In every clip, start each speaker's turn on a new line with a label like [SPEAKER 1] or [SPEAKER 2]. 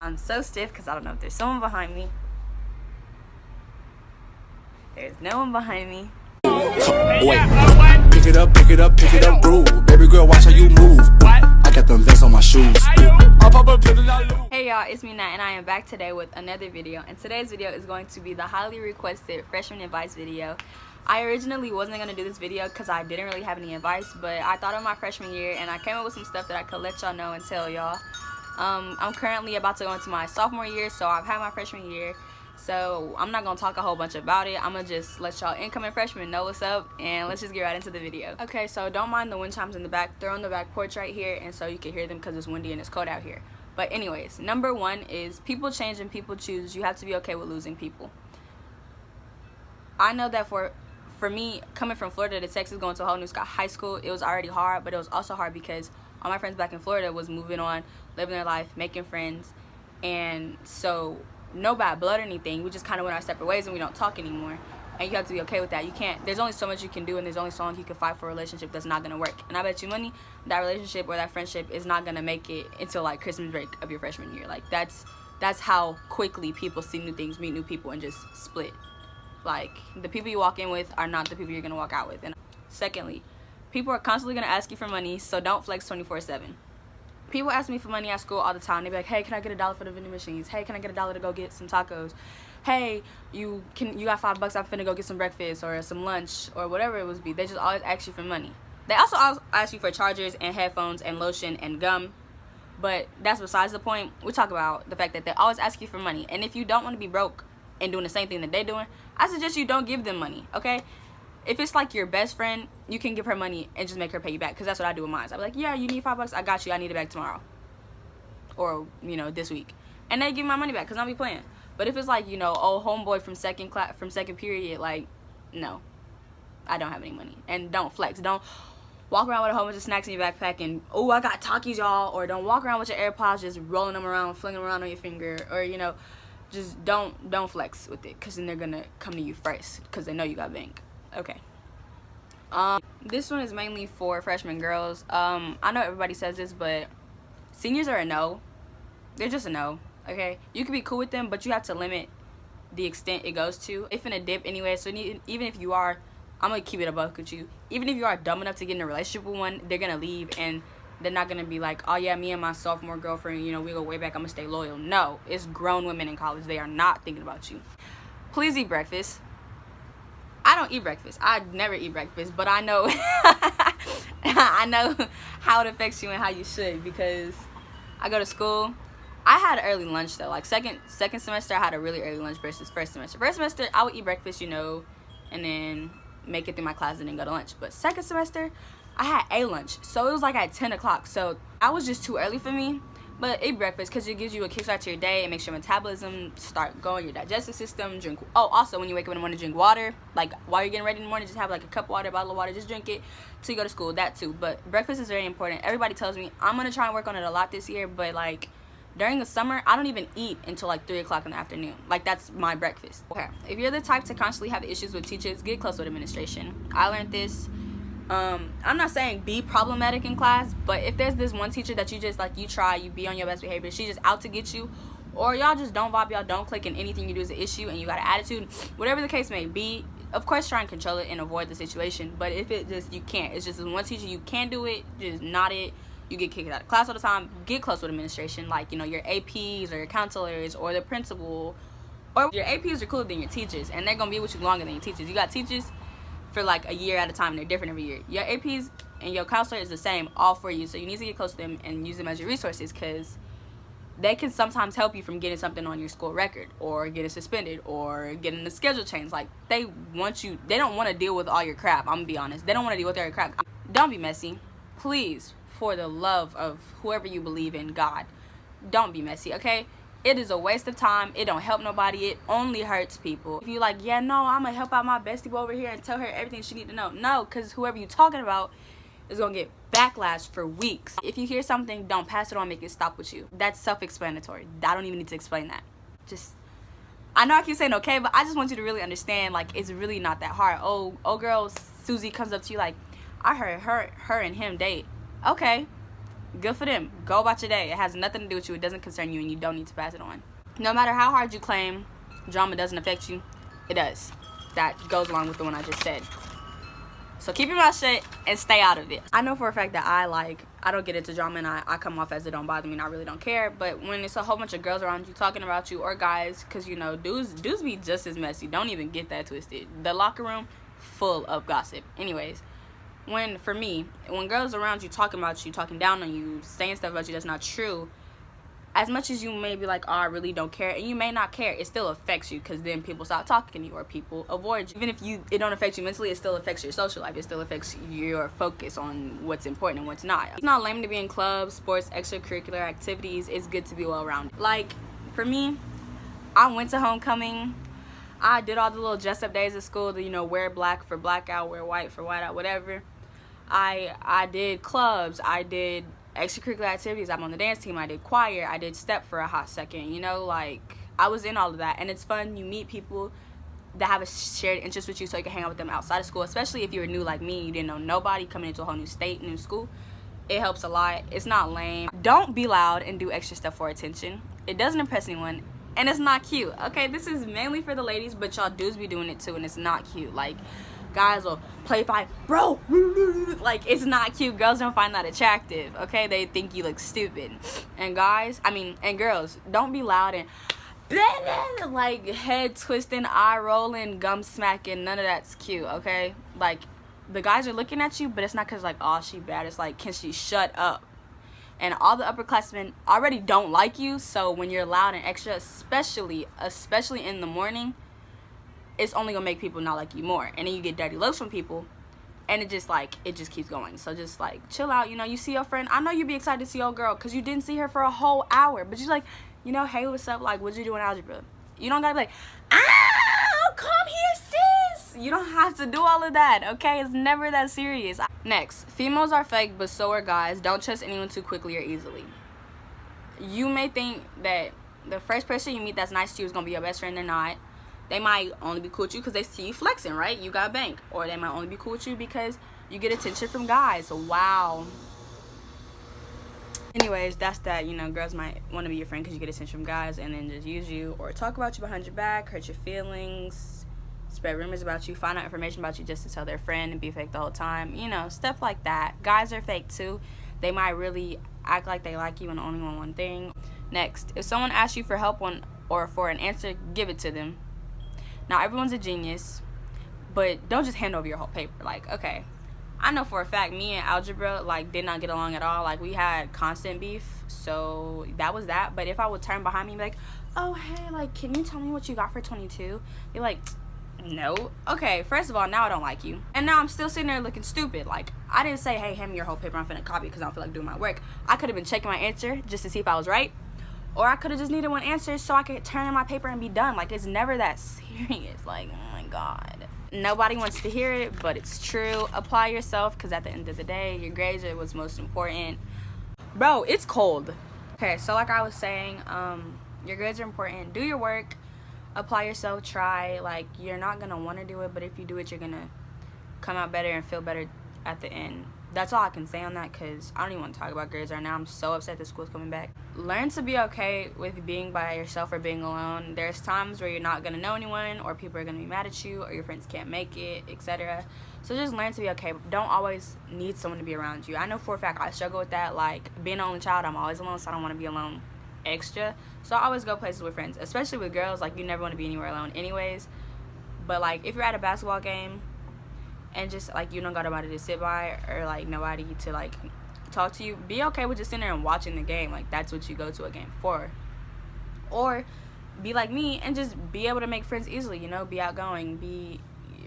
[SPEAKER 1] I'm so stiff because I don't know if there's someone behind me. There's no one behind me.
[SPEAKER 2] Wait, pick it up, pick it up, pick it up, groove. Baby girl, watch how you move. I got them vests on my shoes.
[SPEAKER 1] Hey y'all, it's me Nat, and I am back today with another video. And today's video is going to be the highly requested freshman advice video. I originally wasn't going to do this video because I didn't really have any advice, but I thought of my freshman year and I came up with some stuff that I could let y'all know and tell y'all. I'm currently about to go into my sophomore year, so I've had my freshman year. So I'm not gonna talk a whole bunch about it. I'm gonna just let y'all incoming freshmen know what's up, and let's just get right into the video. Okay, so don't mind the wind chimes in the back. They're on the back porch right here, and so you can hear them because it's windy and it's cold out here. But anyways, number one is people change and people choose. You have to be okay with losing people. I know that for me, coming from Florida to Texas, going to a whole new high school, it was already hard, but it was also hard because all my friends back in Florida was moving on, living their life, making friends, and so no bad blood or anything. We just kind of went our separate ways and we don't talk anymore. And you have to be okay with that. You can't, there's only so much you can do, and there's only so long you can fight for a relationship that's not going to work. And I bet you money that relationship or that friendship is not going to make it until like Christmas break of your freshman year. Like that's how quickly people see new things, meet new people, and just split. Like the people you walk in with are not the people you're going to walk out with. And secondly, people are constantly going to ask you for money, so don't flex 24/7. People ask me for money at school all the time. They be like, hey, can I get $1 for the vending machines? Hey, can I get $1 to go get some tacos? Hey, you got $5, I'm finna go get some breakfast or some lunch or whatever it would be. They just always ask you for money. They also ask you for chargers and headphones and lotion and gum, but that's besides the point. We talk about the fact that they always ask you for money. And if you don't want to be broke and doing the same thing that they're doing, I suggest you don't give them money, okay? If it's like your best friend, you can give her money and just make her pay you back, because that's what I do with mine. I'll be like, yeah, you need $5, I got you, I need it back tomorrow, or this week, and they give me my money back because I'll be playing. But if it's like, oh, homeboy from second period, like, no, I don't have any money. And don't flex. Don't walk around with a whole bunch of snacks in your backpack and, oh, I got Takis, y'all. Or don't walk around with your AirPods just rolling them around, flinging them around on your finger. Or, just don't flex with it, because then they're gonna come to you first because they know you got bank. Okay. This one is mainly for freshman girls. I know everybody says this, but seniors are a no. They're just a no. Okay, you can be cool with them, but you have to limit the extent it goes to. If in a dip anyway, so even if you are, I'm gonna keep it a buck with you, even if you are dumb enough to get in a relationship with one, they're gonna leave, and they're not gonna be like, oh yeah, me and my sophomore girlfriend, we go way back, I'm gonna stay loyal. No, it's grown women in college. They are not thinking about you. Please eat breakfast. I don't eat breakfast. I never eat breakfast, but I know I know how it affects you and how you should, because I go to school. I had an early lunch though. Like second semester, I had a really early lunch versus first semester. First semester, I would eat breakfast, and then make it through my class and then go to lunch. But second semester, I had a lunch, so it was like at 10 o'clock. So I was just too early for me. But eat breakfast because it gives you a kickstart to your day. It makes your metabolism start going, your digestive system. Drink. Oh, also when you wake up in the morning, drink water. Like while you're getting ready in the morning, just have like a cup of water, bottle of water. Just drink it till you go to school. That too. But breakfast is very important. Everybody tells me I'm gonna try and work on it a lot this year. But like during the summer, I don't even eat until like 3 o'clock in the afternoon. Like that's my breakfast. Okay. If you're the type to constantly have issues with teachers, get close with administration. I learned this. I'm not saying be problematic in class, but if there's this one teacher that you just like, you try, you be on your best behavior, she's just out to get you, or y'all just don't vibe, y'all don't click, and anything you do is an issue and you got an attitude, whatever the case may be, of course try and control it and avoid the situation. But if it just, you can't, it's just this one teacher, you can't do it, just not it, you get kicked out of class all the time, get close with administration, like your APs or your counselors or the principal, or your APs are cooler than your teachers, and they're gonna be with you longer than your teachers. You got teachers for like a year at a time, they're different every year. Your APs and your counselor is the same all for you, so you need to get close to them and use them as your resources, because they can sometimes help you from getting something on your school record or getting suspended or getting the schedule changed. Like they don't want to deal with all your crap. I'm gonna be honest, they don't want to deal with all your crap. Don't be messy, please, for the love of whoever you believe in, God, don't be messy, okay? It is a waste of time. It don't help nobody. It only hurts people. If you like, yeah, no, I'm gonna help out my bestie over here and tell her everything she need to know. No, because whoever you talking about is gonna get backlash for weeks. If you hear something, don't pass it on, make it stop with you. That's self-explanatory. I don't even need to explain that. I know I keep saying okay, but I just want you to really understand, like, it's really not that hard. Oh girl Susie comes up to you like, I heard her and him date. Okay, Good for them. Go about your day. It has nothing to do with you. It doesn't concern you, and you don't need to pass it on. No matter how hard you claim drama doesn't affect you, it does. That goes along with the one I just said. So keep your mouth shut and stay out of it. I know for a fact that I don't get into drama, and I come off as it don't bother me and I really don't care. But when it's a whole bunch of girls around you talking about you, or guys, because, you know, dudes be just as messy. Don't even get that twisted. The locker room, full of gossip. Anyways, for me, when girls around you talking about you, talking down on you, saying stuff about you that's not true, as much as you may be like, oh, I really don't care, and you may not care, it still affects you, because then people stop talking to you, or people avoid you. Even if it don't affect you mentally, it still affects your social life. It still affects your focus on what's important and what's not. It's not lame to be in clubs, sports, extracurricular activities. It's good to be well-rounded. Like, for me, I went to homecoming. I did all the little dress-up days at school, to, you know, wear black for blackout, wear white for whiteout, whatever. I did clubs. I did extracurricular activities. I'm on the dance team. I did choir. I did step for a hot second. You know, like, I was in all of that, and it's fun. You meet people that have a shared interest with you, so you can hang out with them outside of school, especially if you were new like me. You didn't know nobody, coming into a whole new state, new school. It helps a lot. It's not lame. Don't be loud and do extra stuff for attention. It doesn't impress anyone, and it's not cute. Okay, this is mainly for the ladies, but y'all dudes be doing it too, and it's not cute. Like, guys will play fight, bro. Like, it's not cute. Girls don't find that attractive. Okay, they think you look stupid. And girls, don't be loud and like head twisting, eye rolling, gum smacking. None of that's cute. Okay, like, the guys are looking at you, but it's not because like, oh, she bad. It's like, can she shut up? And all the upperclassmen already don't like you, so when you're loud and extra, especially in the morning, it's only gonna make people not like you more. And then you get dirty looks from people, and it just keeps going. So just like, chill out. You know, you see your friend, I know you'd be excited to see your girl because you didn't see her for a whole hour, but you're like, you know, hey, what's up, like, what'd you do in algebra? You don't gotta be like, come here, sis. You don't have to do all of that, okay? It's never that serious. Next, females are fake, but so are guys. Don't trust anyone too quickly or easily. You may think that the first person you meet that's nice to you is gonna be your best friend. They're not. They might only be cool with you because they see you flexing, right? You got bank. Or they might only be cool with you because you get attention from guys. Wow. Anyways, that's that. You know, girls might want to be your friend because you get attention from guys, and then just use you or talk about you behind your back, hurt your feelings, spread rumors about you, find out information about you just to tell their friend and be fake the whole time. You know, stuff like that. Guys are fake too. They might really act like they like you and only want one thing. Next, if someone asks you for help or for an answer, give it to them. Now, everyone's a genius, but don't just hand over your whole paper. Like, okay, I know for a fact me and algebra, like, did not get along at all. Like, we had constant beef, so that was that. But if I would turn behind me and be like, oh, hey, like, can you tell me what you got for 22? You're like, no. Okay, first of all, now I don't like you. And now I'm still sitting there looking stupid. Like, I didn't say, hey, hand me your whole paper, I'm finna copy because I don't feel like doing my work. I could have been checking my answer just to see if I was right. Or I could have just needed one answer so I could turn in my paper and be done. Like, it's never that serious. Like, oh my God. Nobody wants to hear it, but it's true. Apply yourself, because at the end of the day, your grades are what's most important. Bro, it's cold. Okay, so like I was saying, your grades are important. Do your work. Apply yourself. Try. Like, you're not going to want to do it, but if you do it, you're going to come out better and feel better at the end. That's all I can say on that, because I don't even want to talk about grades right now. I'm so upset that school's coming back. Learn to be okay with being by yourself or being alone. There's times where you're not going to know anyone, or people are going to be mad at you, or your friends can't make it, etc. So just learn to be okay. Don't always need someone to be around you. I know for a fact I struggle with that. Like, being an only child, I'm always alone, so I don't want to be alone extra. So I always go places with friends, especially with girls. Like, you never want to be anywhere alone anyways. But, like, if you're at a basketball game and just, like, you don't got nobody to sit by, or, like, nobody to, like, talk to you, be okay with just sitting there and watching the game. Like, that's what you go to a game for. Or be like me and just be able to make friends easily, you know, be outgoing,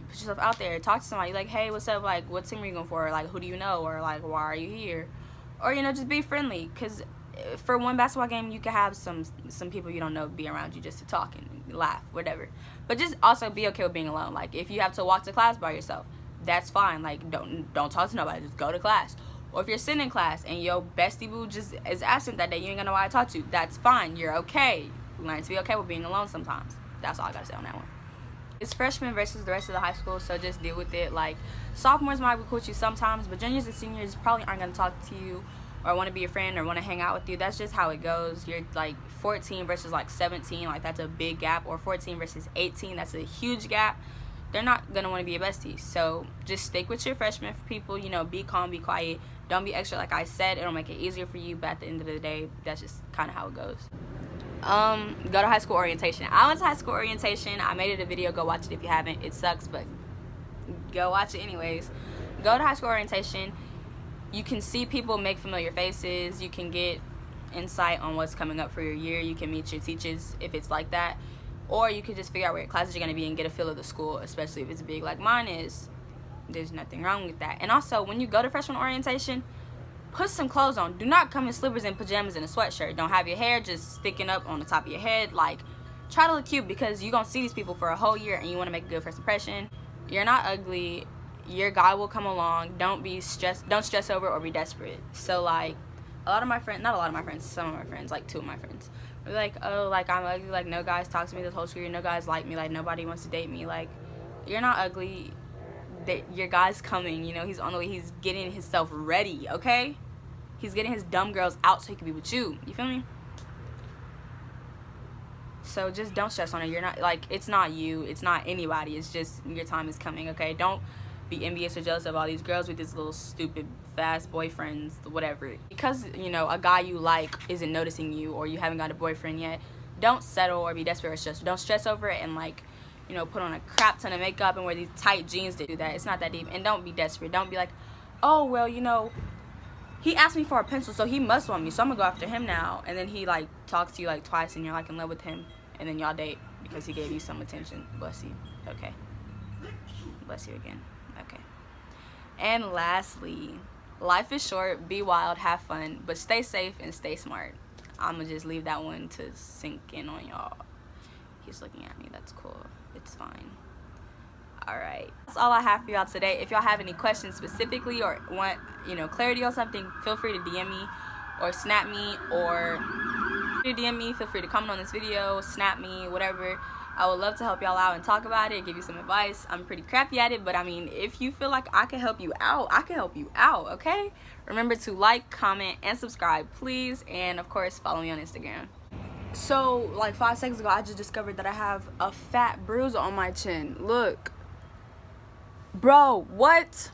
[SPEAKER 1] put yourself out there, talk to somebody, like, hey, what's up, like, what team are you going for, or, like, who do you know, or, like, why are you here, or, you know, just be friendly, because for one basketball game, you can have some people you don't know be around you just to talk and laugh, whatever, but just also be okay with being alone. Like, if you have to walk to class by yourself, that's fine. Like, don't talk to nobody, just go to class. Or if you're sitting in class and your bestie boo just is absent that day, you ain't gonna know why I talk to, that's fine, you're okay. Learn to be okay with being alone sometimes. That's all I gotta say on that one. It's freshmen versus the rest of the high school, so just deal with it. Like, sophomores might be cool with you sometimes, but juniors and seniors probably aren't gonna talk to you. or want to be your friend or want to hang out with you. That's just how it goes. You're like 14 versus like 17, like that's a big gap, or 14 versus 18, that's a huge gap. They're not gonna want to be a bestie. So just stick with your freshman people, you know, be calm, be quiet, don't be extra. Like I said, it'll make it easier for you, but at the end of the day, that's just kind of how it goes. Go to high school orientation. I went to high school orientation. I made it a video. Go watch it if you haven't. It sucks, but go watch it anyways. Go to high school orientation. You can see people, make familiar faces. You can get insight on what's coming up for your year. You can meet your teachers if it's like that, or you can just figure out where your classes are going to be and get a feel of the school, especially if it's big like mine is. There's nothing wrong with that. And also, when you go to freshman orientation, put some clothes on. Do not come in slippers and pajamas and a sweatshirt. Don't have your hair just sticking up on the top of your head. Like, try to look cute, because you're going to see these people for a whole year and you want to make a good first impression. You're not ugly. Your guy will come along. Don't stress over it or be desperate. So like, a lot of my friends, not a lot of my friends, some of my friends, like 2 of my friends, were like, oh, like I'm ugly, like no guys talk to me this whole school year, no guys like me, like nobody wants to date me. Like, you're not ugly. Your guy's coming, you know, he's on the way, he's getting himself ready, okay? He's getting his dumb girls out so he can be with you. You feel me? So just don't stress on it. You're not, like, it's not you, it's not anybody, it's just your time is coming, okay? Don't be envious or jealous of all these girls with these little stupid fast boyfriends, whatever. Because, you know, a guy you like isn't noticing you, or you haven't got a boyfriend yet, don't settle or be desperate or stressed. Don't stress over it and, like, you know, put on a crap ton of makeup and wear these tight jeans to do that. It's not that deep. And don't be desperate. Don't be like, oh, well, you know, he asked me for a pencil, so he must want me, so I'm gonna go after him now. And then he, like, talks to you, like, twice, and you're, like, in love with him, and then y'all date because he gave you some attention. Bless you. Okay. Bless you again. Okay. And lastly, life is short. Be wild. Have fun. But stay safe and stay smart. I'm gonna just leave that one to sink in on y'all. He's looking at me. That's cool. It's fine. Alright, that's all I have for y'all today. If y'all have any questions specifically or want, you know, clarity on something, feel free to DM me or snap me, or DM me. Feel free to comment on this video, snap me, whatever. I would love to help y'all out and talk about it, give you some advice. I'm pretty crappy at it, but I mean, if you feel like I can help you out, I can help you out, okay? Remember to like, comment, and subscribe, please. And of course, follow me on Instagram. So, like 5 seconds ago, I just discovered that I have a fat bruise on my chin. Look. Bro, what?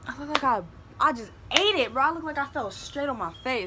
[SPEAKER 1] I look like I just ate it, bro. I look like I fell straight on my face.